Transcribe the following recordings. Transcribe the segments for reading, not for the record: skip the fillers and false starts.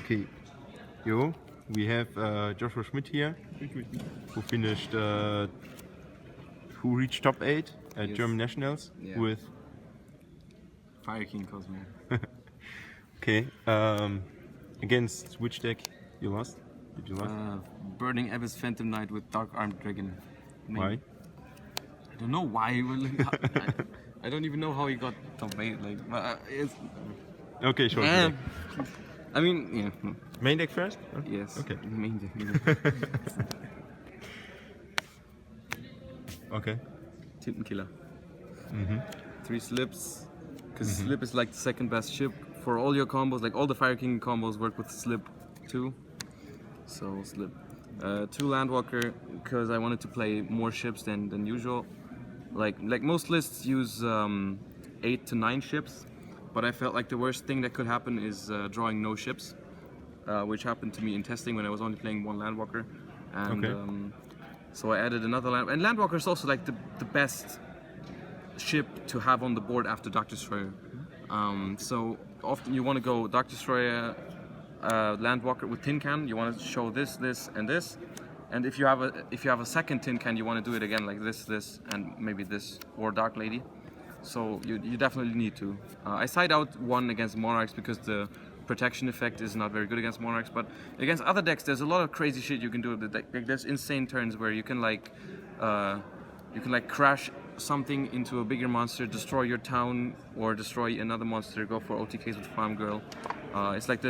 Okay, yo, we have Joshua Schmidt here, who finished, who reached top 8 at Yes. German Nationals Yeah. with. Fire King Kozmo. Okay, against which deck you lost? Did you lost? Burning Abyss Phantom Knight with Dark Armed Dragon. Maybe. Why? I don't know why. I don't even know how he got top 8. Like, it's. Okay, sure. Eh, I mean, yeah. Main deck first? Yes. Okay. Main deck. Okay. Tintenkiller. Mm-hmm. 3 slips. Because slip is like the second best ship for all your combos. Like all the Fire King combos work with slip too. So slip. 2 Landwalker because I wanted to play more ships than usual. Like most lists use 8 to 9 ships, but I felt like the worst thing that could happen is drawing no ships, which happened to me in testing when I was only playing 1 Landwalker. And Okay. so I added another Land. And Landwalker is also like the best ship to have on the board after Dark Destroyer. So often you want to go Dark Destroyer, Landwalker with Tin Can. You want to show this, and this. And if you have a second Tin Can, you want to do it again like this, and maybe this, or Dark Lady. So you definitely need to. I side out 1 against Monarchs because the protection effect is not very good against Monarchs. But against other decks, there's a lot of crazy shit you can do with the deck. Like, there's insane turns where you can like crash something into a bigger monster, destroy your town, or destroy another monster. Go for OTKs with Farm Girl. It's like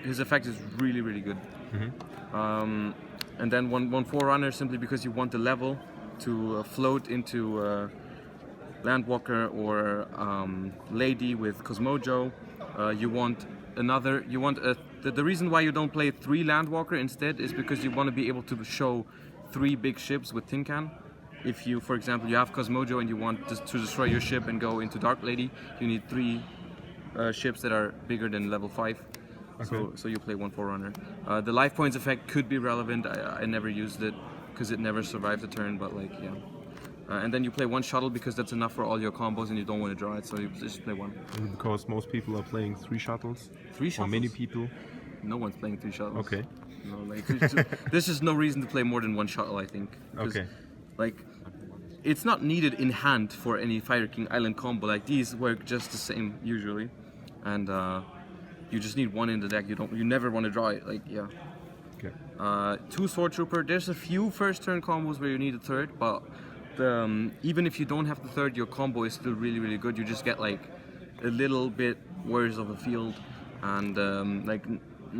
his effect is really good. Mm-hmm. And then one Forerunner simply because you want the level to float into Landwalker or Lady with Kozmo. The reason why you don't play 3 Landwalker instead is because you want to be able to show 3 big ships with Tin Can. If you, for example, you have Kozmo and you want to destroy your ship and go into Dark Lady, you need 3 ships that are bigger than level 5. Okay. So you play 1 Forerunner. The life points effect could be relevant. I never used it because it never survived the turn, but like, yeah. And then you play 1 shuttle because that's enough for all your combos and you don't want to draw it, so you just play 1. Because most people are playing 3 shuttles. 3 shuttles? Or many people. No one's playing 3 shuttles. Okay. No, like, there's just no reason to play more than 1 shuttle, I think. Okay. Like, it's not needed in hand for any Fire King Island combo. Like, these work just the same usually, and you just need 1 in the deck. You never want to draw it. Like, yeah. Okay. 2 Sword Trooper. There's a few first turn combos where you need a third, but even if you don't have the third, your combo is still really good. You just get like a little bit worse of a field, and like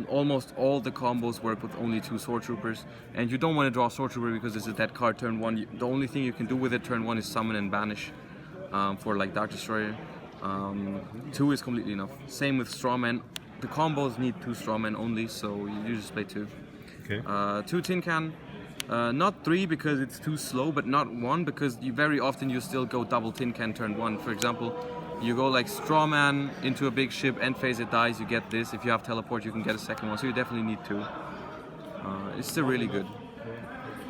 almost all the combos work with only 2 Sword Troopers, and you don't want to draw Sword Trooper because it's a dead card turn 1. The only thing you can do with it turn 1 is summon and banish for like Dark Destroyer. 2 is completely enough. Same with Strawman. The combos need 2 Strawman only, so you just play 2. Okay. 2 Tin Can. Not 3 because it's too slow, but not 1 because very often you still go double Tin Can turn 1. For example, you go like Strawman into a big ship, end phase it dies, you get this. If you have teleport, you can get a second one, so you definitely need 2. It's still really good.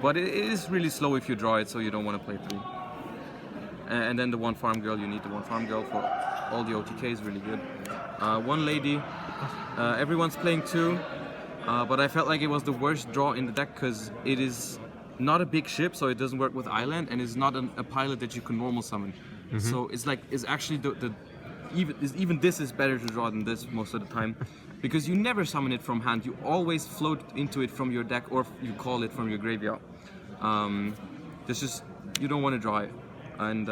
But it is really slow if you draw it, so you don't want to play 3. And then the 1 Farm Girl, you need the 1 Farm Girl for all the OTKs, really good. 1 Lady, everyone's playing 2. But I felt like it was the worst draw in the deck because it is not a big ship, so it doesn't work with Island, and it's not a pilot that you can normal summon. Mm-hmm. So it's actually even this is better to draw than this most of the time, because you never summon it from hand. You always float into it from your deck, or you call it from your graveyard. You don't want to draw it, and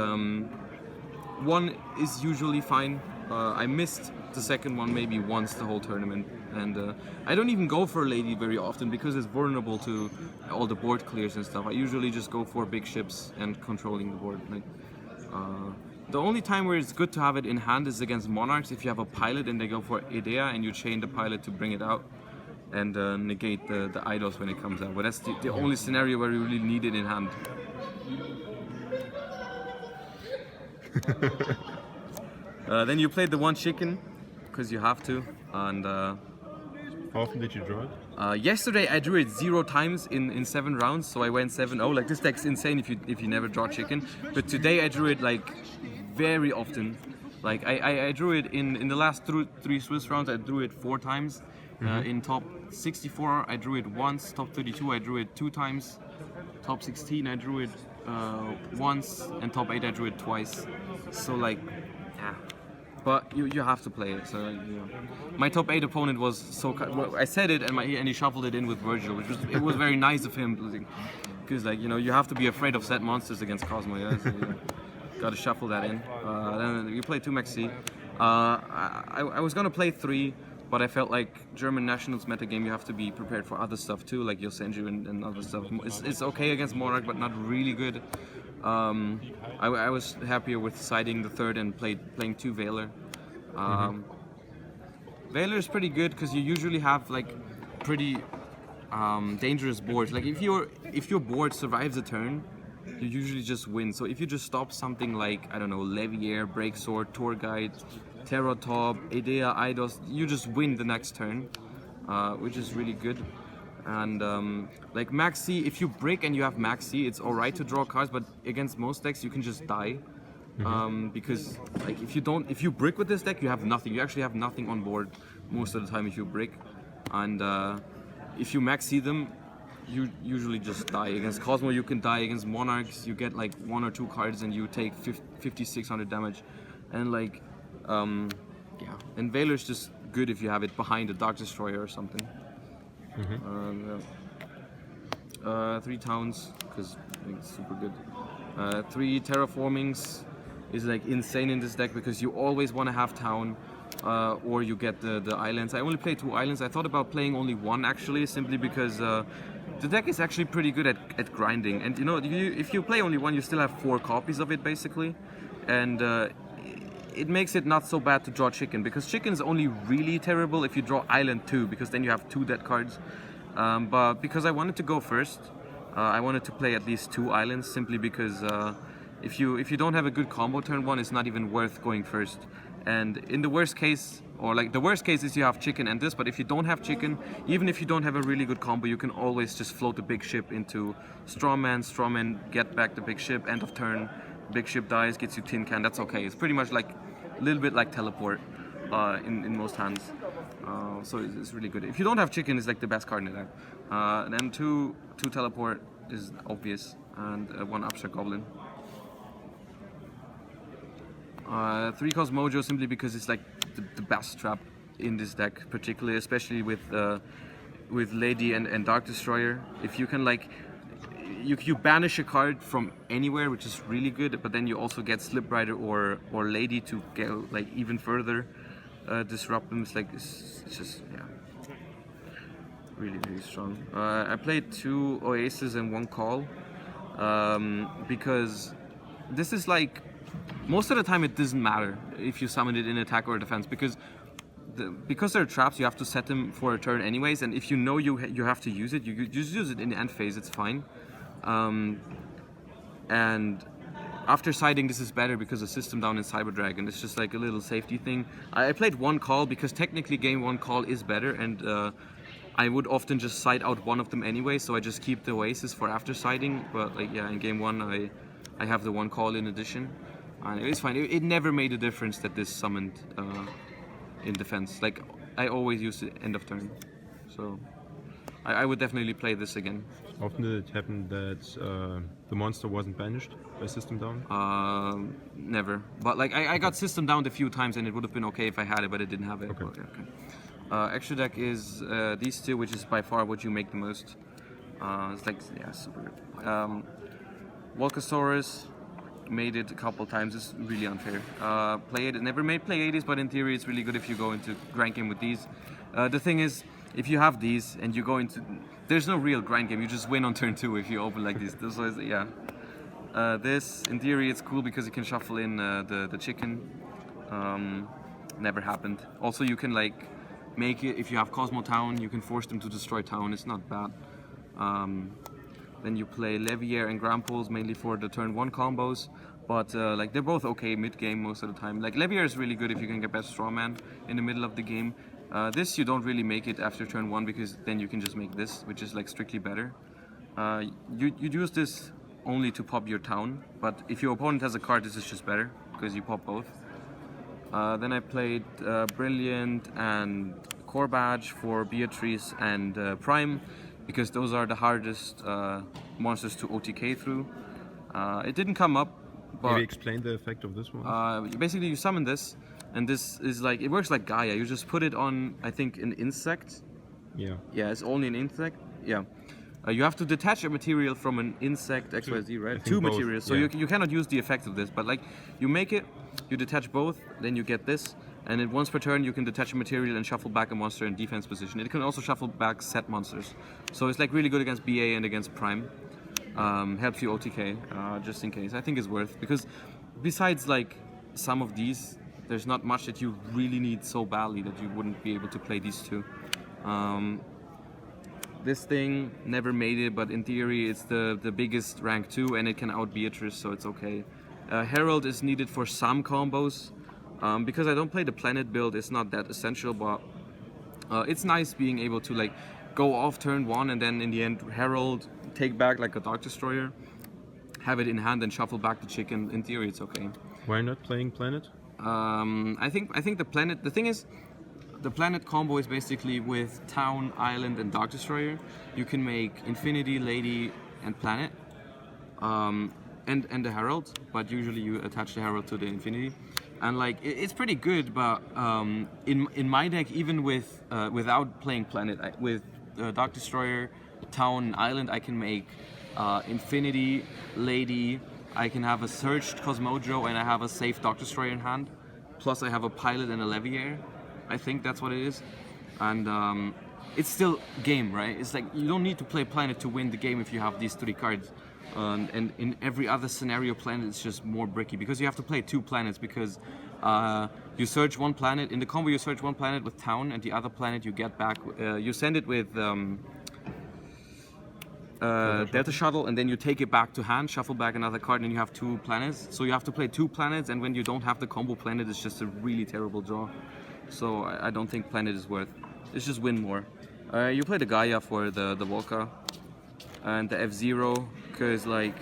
1 is usually fine. I missed the second one maybe once the whole tournament, and I don't even go for Lady very often because it's vulnerable to all the board clears and stuff. I usually just go for big ships and controlling the board. Like, the only time where it's good to have it in hand is against Monarchs. If you have a pilot and they go for Idea and you chain the pilot to bring it out and negate the Eidos when it comes out. But that's the only scenario where you really need it in hand. Then you played the 1 chicken because you have to, and How often did you draw it? yesterday I drew it 0 times in 7 rounds, so I went 7-0. Like, this deck's insane if you never draw chicken. But today I drew it like very often. Like, I drew it in the last 3 Swiss rounds. I drew it 4 times, In top 64, I drew it once. Top 32, I drew it 2 times. Top 16, I drew it once, and top 8, I drew it twice. So like, yeah. But you have to play it. So my top 8 opponent was well, I said it, and he shuffled it in with Virgil, which was very nice of him, because like you have to be afraid of set monsters against Kozmo. Yeah, so, got to shuffle that in. Then you play 2 Maxi. I was gonna play 3. But I felt like German nationals metagame, you have to be prepared for other stuff too, like Yosenju and other stuff. It's okay against Monarch, but not really good. I was happier with siding the 3rd and playing 2 Veiler. Veiler is pretty good because you usually have like pretty dangerous boards. Like if your board survives a turn, you usually just win. So if you just stop something like, I don't know, Levier, Breaksword, Tour Guide, Terrotop, Idea, Eidos, you just win the next turn, which is really good. And like Maxi, if you brick and you have Maxi, it's alright to draw cards, but against most decks you can just die. Because like if you brick with this deck, you have nothing. You actually have nothing on board most of the time if you brick. And if you Maxi them, you usually just die. Against Kozmo you can die, against Monarchs you get like 1 or 2 cards and you take 5600 damage. And like, yeah, and Veiler's just good if you have it behind a Dark Destroyer or something. 3 towns, because it's super good. 3 terraformings is like insane in this deck because you always want to have town, or you get the islands. I only play 2 islands. I thought about playing only 1 actually, simply because the deck is actually pretty good at grinding. And if you play only 1, you still have 4 copies of it basically, and it makes it not so bad to draw chicken, because chicken is only really terrible if you draw island 2, because then you have 2 dead cards. But because I wanted to go first, I wanted to play at least 2 islands, simply because if you don't have a good combo turn 1, it's not even worth going first. And in the worst case, or like the worst case is you have chicken and this, but if you don't have chicken, even if you don't have a really good combo, you can always just float the big ship into strawman, get back the big ship, end of turn, big ship dies, gets you tin can, that's okay. It's pretty much like a little bit like teleport in most hands. So it's really good. If you don't have chicken, it's like the best card in the deck. And then two teleport is obvious, and 1 abstract goblin. 3 Cosmojo, simply because it's like the best trap in this deck, particularly, especially with Lady and Dark Destroyer. If you can like, you banish a card from anywhere, which is really good, but then you also get Slip Rider or Lady to go like even further disrupt them. It's just, yeah, really strong. I played 2 Oasis and 1 Call because this is like, most of the time it doesn't matter if you summon it in attack or defense, because they're traps, you have to set them for a turn anyways, and if you know you have to use it, you just use it in the end phase, it's fine. And after siding, this is better because of System Down in Cyber Dragon. It's just like a little safety thing. I played 1 Call because technically game 1 Call is better, and I would often just side out one of them anyway, so I just keep the Oasis for after siding. But like, yeah, in game 1 I have the 1 Call in addition. And it's fine. It never made a difference that this summoned in defense. Like, I always use it end of turn. So I would definitely play this again. Often did it happen that the monster wasn't banished by System Down? Never. But like, I got System Downed a few times and it would have been okay if I had it, but it didn't have it. Okay. Extra deck is these 2, which is by far what you make the most. It's like, yeah, super good. Volcasaurus, made it a couple times. It's really unfair. Never made play 80s, but in theory it's really good if you go into grind game with these. The thing is, if you have these and you go into, there's no real grind game. You just win on turn 2 if you open like this. So yeah. This, in theory, it's cool because you can shuffle in the chicken. Never happened. Also, you can like make it, if you have Kozmo Town, you can force them to destroy town. It's not bad. Then you play Levier and Grampols mainly for the turn 1 combos, but like they're both okay mid-game most of the time. Like Levier is really good if you can get best strawman in the middle of the game. This you don't really make it after turn 1 because then you can just make this, which is like strictly better. You'd use this only to pop your town, but if your opponent has a card, this is just better because you pop both. Then I played Brilliant and Core Badge for Beatrice and Prime, because those are the hardest monsters to OTK through. It didn't come up, but Maybe explain the effect of this one. basically you summon this, and this is like, it works like Gaia. You just put it on, I think, an insect. Yeah. Yeah, it's only an insect. Yeah. You have to detach a material from an insect XYZ, right? Two both, materials. So yeah. you cannot use the effect of this, but like you make it, you detach both, then you get this, and then once per turn you can detach a material and shuffle back a monster in defense position. It can also shuffle back set monsters. So it's like really good against BA and against Prime. Helps you OTK, just in case. I think it's worth, because besides like some of these, there's not much that you really need so badly that you wouldn't be able to play these two. This thing never made it, but in theory it's the biggest rank 2 and it can out Beatrice, so it's okay. Herald is needed for some combos. Because I don't play the planet build, it's not that essential, but it's nice being able to like go off turn 1 and then in the end Herald, take back like a Dark Destroyer, have it in hand and shuffle back the chicken. In theory it's okay. Why not playing planet? I think the planet, the thing is, the planet combo is basically with Town, Island and Dark Destroyer. You can make Infinity, Lady and Planet, and the Herald, but usually you attach the Herald to the Infinity. And like it's pretty good, but in my deck, even with without playing Planet, with Dark Destroyer, Town, Island, I can make Infinity, Lady. I can have a searched Cosmojo and I have a safe Dark Destroyer in hand. Plus I have a Pilot and a Leviair. I think that's what it is. And it's still game, right? It's like you don't need to play Planet to win the game if you have these 3 cards. And in every other scenario, Planet is just more bricky because you have to play 2 planets, because you search 1 planet. In the combo you search 1 planet with Town and the other planet you get back. You send it with Delta Shuttle and then you take it back to hand, shuffle back another card, and you have 2 planets. So you have to play 2 planets, and when you don't have the combo planet, it's just a really terrible draw. So I don't think Planet is worth. It's just win more. You play the Gaia for the Volca and the F-Zero, because like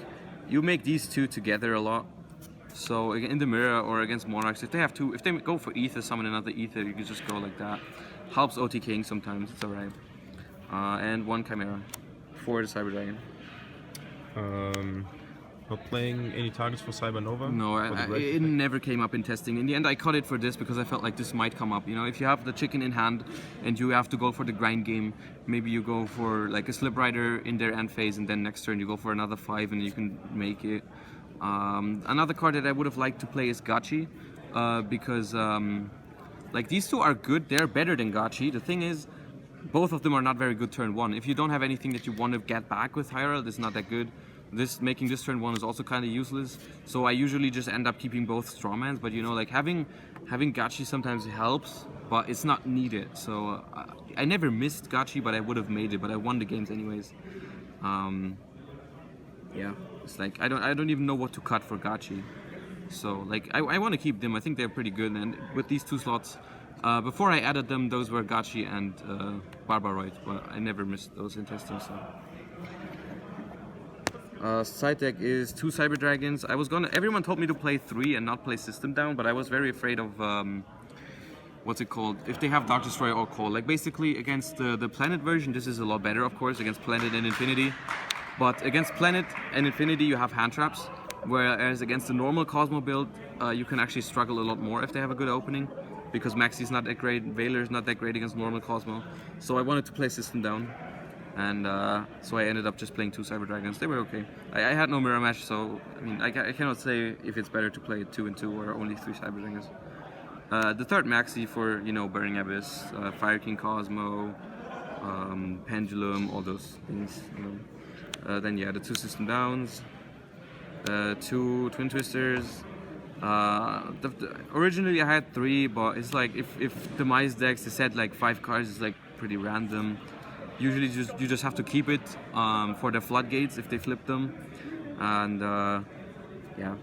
you make these 2 together a lot. So in the mirror or against Monarchs, if they have 2, if they go for Ether, summon another Ether, you can just go like that. Helps OTKing sometimes, it's alright. And 1 Chimera for the Cyber Dragon. Not playing any targets for Cybernova? No, it never came up in testing. In the end, I cut it for this because I felt like this might come up. You know, if you have the chicken in hand and you have to go for the grind game, maybe you go for like a Slip Rider in their end phase, and then next turn you go for another 5 and you can make it. Another card that I would have liked to play is Gachi, because like these 2 are good. They're better than Gachi. The thing is, both of them are not very good turn 1. If you don't have anything that you want to get back with Herald, it's not that good. Making this turn 1 is also kind of useless, so I usually just end up keeping both strawmans. But you know, like having Gachi sometimes helps, but it's not needed. So I never missed Gachi, but I would have made it. But I won the games anyways. Yeah, it's like I don't even know what to cut for Gachi. So like I want to keep them. I think they're pretty good. And with these 2 slots, before I added them, those were Gachi and Barbaroid, but I never missed those in testing. So. Side deck is 2 Cyber Dragons. Everyone told me to play 3 and not play System Down, but I was very afraid of what's it called? If they have Dark Destroyer or Call. Like basically against the Planet version, this is a lot better, of course, against Planet and Infinity. But against Planet and Infinity, you have hand traps, whereas against the normal Kozmo build, you can actually struggle a lot more if they have a good opening, because Maxi's not that great, Veiler's not that great against normal Kozmo. So I wanted to play System Down. And so I ended up just playing 2 Cyber Dragons. They were okay. I had no mirror match, so I mean I cannot say if it's better to play 2 and 2 or only 3 Cyber Dragons. The third Maxi for, you know, Burning Abyss, Fire King Kozmo, Pendulum, all those things. You know. Then yeah, the 2 System Downs, 2 Twin Twisters. Originally I had 3, but it's like if Demise decks, they said like 5 cards is like pretty random. Usually you just have to keep it for the floodgates if they flip them, and yeah,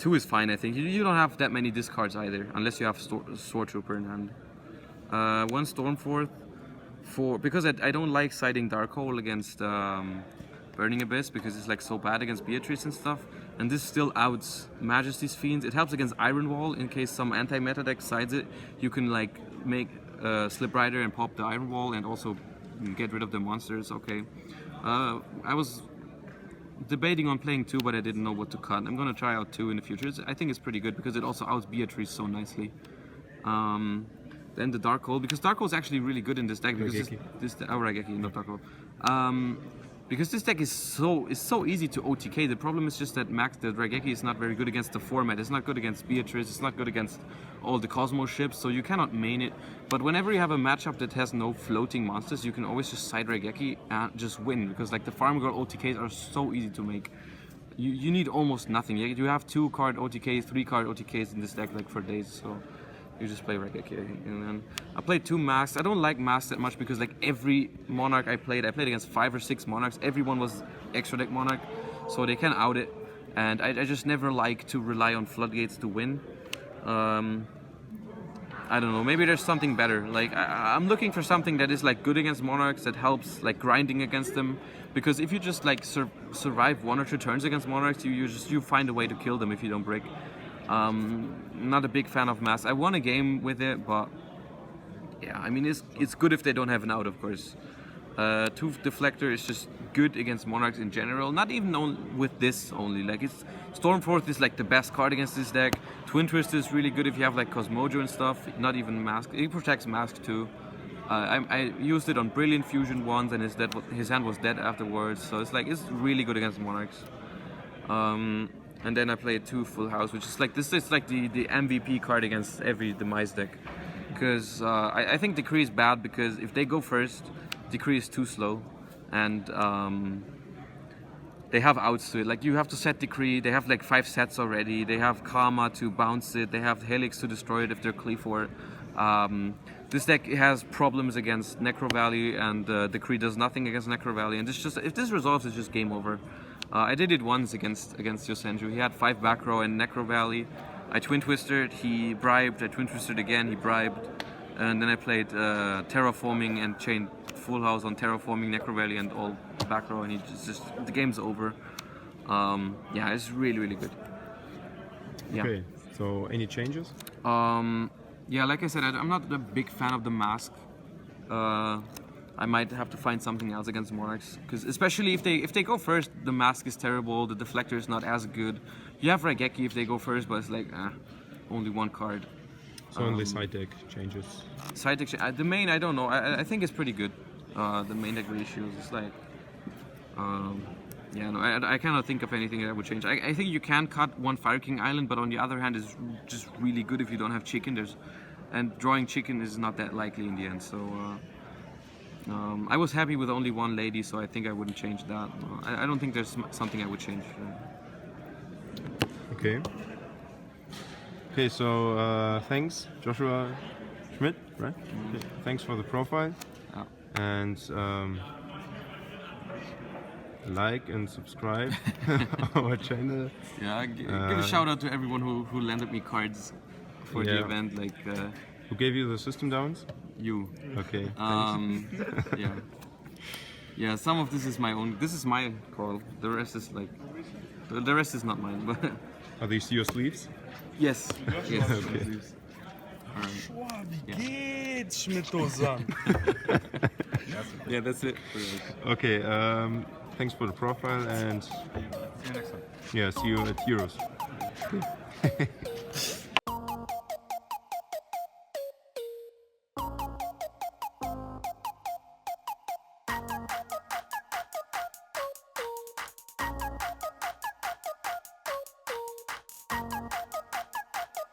2 is fine. I think you don't have that many discards either, unless you have Sword Trooper in hand. 1 Stormforth because I don't like siding Darkhold against Burning Abyss, because it's like so bad against Beatrice and stuff, and this still outs Majesty's Fiends. It helps against Iron Wall in case some anti-meta deck sides it. You can like make Slip Rider and pop the Iron Wall and also get rid of the monsters. Okay. I was debating on playing 2, but I didn't know what to cut. I'm gonna try out 2 in the future. I think it's pretty good because it also outs Beatrice so nicely. Then the Dark Hole, because Dark Hole is actually really good in this deck because Raigeki, not Dark Hole. Because this deck is so easy to OTK. The problem is just that the Raigeki is not very good against the format. It's not good against Beatrice. It's not good against all the Kozmo ships, so you cannot main it. But whenever you have a matchup that has no floating monsters, you can always just side Raigeki and just win, because like the Farm Girl OTKs are so easy to make. You need almost nothing. You have 2-card OTKs, 3-card OTKs in this deck like for days. So you just play Raigeki, and then I played 2 masks. I don't like masks that much because like every Monarch I played against 5 or 6 Monarchs. Everyone was extra deck Monarch, so they can out it. And I just never like to rely on Floodgates to win. I don't know, maybe there's something better. Like I'm looking for something that is like good against Monarchs, that helps like grinding against them. Because if you just like survive 1 or 2 turns against Monarchs, you find a way to kill them if you don't break. Not a big fan of masks. I won a game with it, but yeah, I mean it's good if they don't have an out, of course. Tooth Deflector is just good against Monarchs in general. Not even with this only. Like Stormforth is like the best card against this deck. Twin Twist is really good if you have like Cosmojo and stuff. Not even Mask. It protects Mask too. I used it on Brilliant Fusion once, and his hand was dead afterwards. So it's really good against Monarchs. And then I played 2 Full House, which is like this is like the MVP card against every Demise deck. Because I think Decree is bad because if they go first, Decree is too slow, and they have outs to it. Like you have to set Decree. They have like 5 sets already. They have Karma to bounce it. They have Helix to destroy it if they're Clee for it. This deck has problems against Necro Valley, and Decree does nothing against Necro Valley. And if this resolves, it's just game over. I did it once against Yosenju. He had 5 back row and Necro Valley. I Twin Twisted, he bribed. I Twin Twisted again, he bribed. And then I played Terraforming and chained Full House on Terraforming, Necro Valley, and all back row, and the game's over. Yeah, it's really, really good. Yeah. Okay, so any changes? Yeah, like I said, I'm not a big fan of the mask. I might have to find something else against Monarchs, because especially if they go first, the mask is terrible. The deflector is not as good. You have Raigeki if they go first, but it's like only 1 card. So only side deck changes. Side deck, the main I don't know. I think it's pretty good. The main deck ratios is like, yeah, no, I cannot think of anything that would change. I think you can cut 1 Fire King Island, but on the other hand, it's just really good if you don't have chicken. And drawing chicken is not that likely in the end. So. I was happy with only 1 lady, so I think I wouldn't change that. I don't think there's something I would change. Okay. Okay, so thanks, Joshua Schmidt, right? Okay. Thanks for the profile. Yeah. And like and subscribe our channel. Yeah, give a shout out to everyone who lended me cards for the event. Like, who gave you the system downs? You. Okay. Yeah. Yeah. Some of this is my own. This is my call. The rest is like. The rest is not mine. But. Are these your sleeves? Yes. Yes. Okay. Sleeves. Wie geht's, Schmidt-Ozan? Yeah, that's it. Okay. Thanks for the profile, and See you next time. yeah, see you at Heroes.